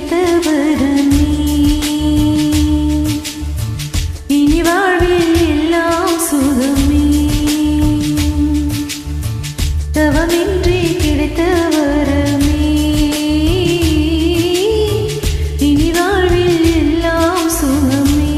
கிடைத்த வரமே இனி வாழ்வில் எல்லாம் சுகமே தவமின்றி கிடைத்த வரமே இனி வாழ்வில் எல்லாம் சுகமே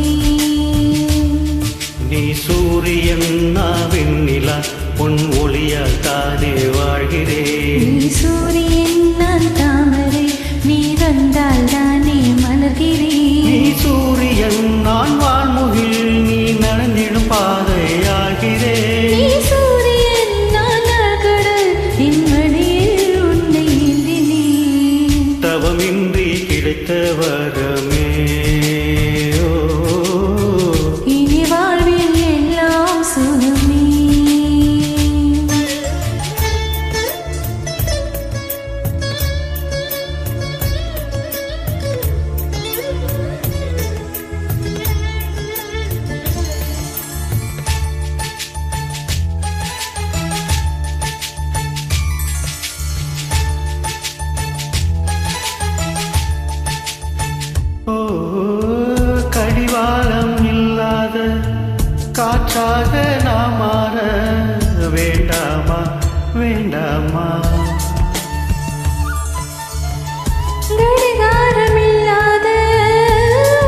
நீ சூரியன் நான் வெண்ணிலா உன் ஒளியால் தானே வாழ்கிறேன் நீ சூரியன் நான் தாமரை நீ வந்தால் தானே மலர்கிறேன் நீ சூரியன் நான் வான்முகில் நீ நடந்திடும் பாதையாகிறேன் நீ சூரியன் நான் கடல் என் மடியில் உன்னை ஏந்தினேன் தவமின்றி கிடைத்த வரமே இனி வாழ்வில் எல்லாம் சுகமே கடிவாளம் இல்லாத காற்றாக நாம் மாற வேண்டாமா வேண்டாமா கடிகாரமில்லாத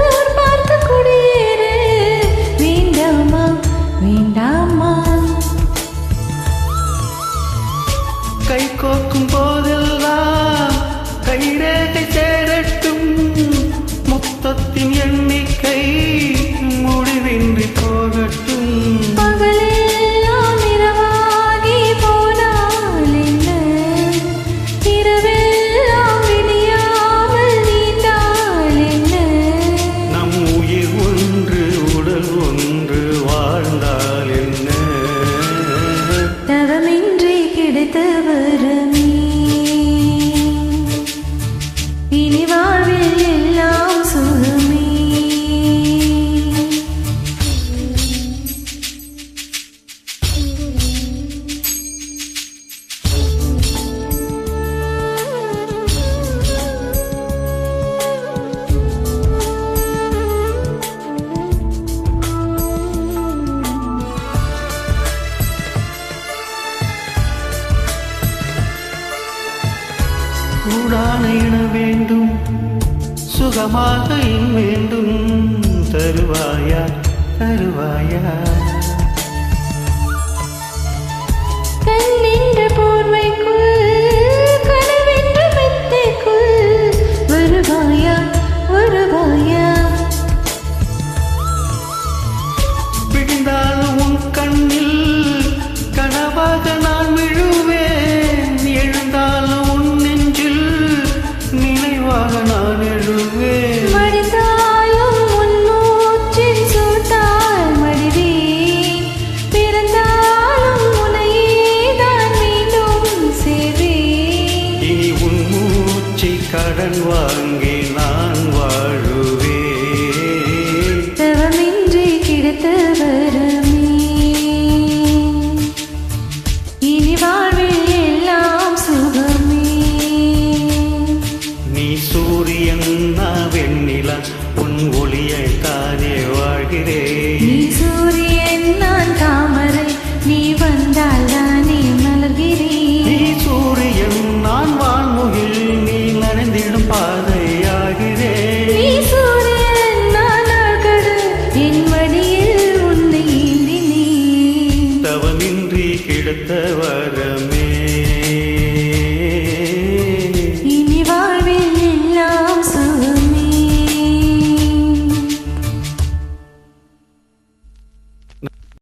ஊர் பார்த்து குடியேற வேண்டாமா வேண்டாமா கை கோக்கும் போதெல்லாம் கைரேகை சேரட்டும் முத்தத்தின் எண்ணிக்கை முடிவின்றி போகட்டும் பகலெல்லாம் இரவாகி போனால் என்ன இரவெல்லாம் விடியாமல் நீண்டால் என்ன நம் உயிர் ஒன்று உடல் ஒன்று வாழ்ந்தால் என்ன தவமின்றி கிடைத்த வரமே இனி வாழ்வில் எல்லாம் சுகமே கூடான இன வேண்டும் சுகமாக இன் வேண்டும் தருவாயா தருவாயா கண்ணின்ற போர்வைக்குள் கனவென்ற மெத்தைக்குள் வருவாயா வருவாயா விழுந்தாலும் உன் கண்ணில் கனவாக நான் விழுவேன் எழுந்தாலும் உன் நெஞ்சில் நினைவாக நான் எழுவேன் மடிந்தாலும் உன் மூச்சின் சூட்டால் மடிவேன் பிறந்தாலும் உன்னையே தான் மீண்டும் சேர்வேன் இனி உன் மூச்சை கடன் வாங்கி நான் வாழுவேன் தவமின்றி கிடைத்த வரமே இனி வாழ்வில் எல்லாம் சுகமே நீ சூரியன் நான் வெண்ணிலா உன் ஒளியை தானே வாழ்கிறேன் நீ சூரியன் நான் தாமரை நீ வந்தால் தானே மலர்கிறேன் நீ சூரியன் நான் வான்முகில் நீ நனைந்திடும் பாதையாகிறேன் நீ சூரியன் நான் கடல் என் மடியில் உன்னை ஏந்தினேன் தவமின்றி கிடைத்த வரமே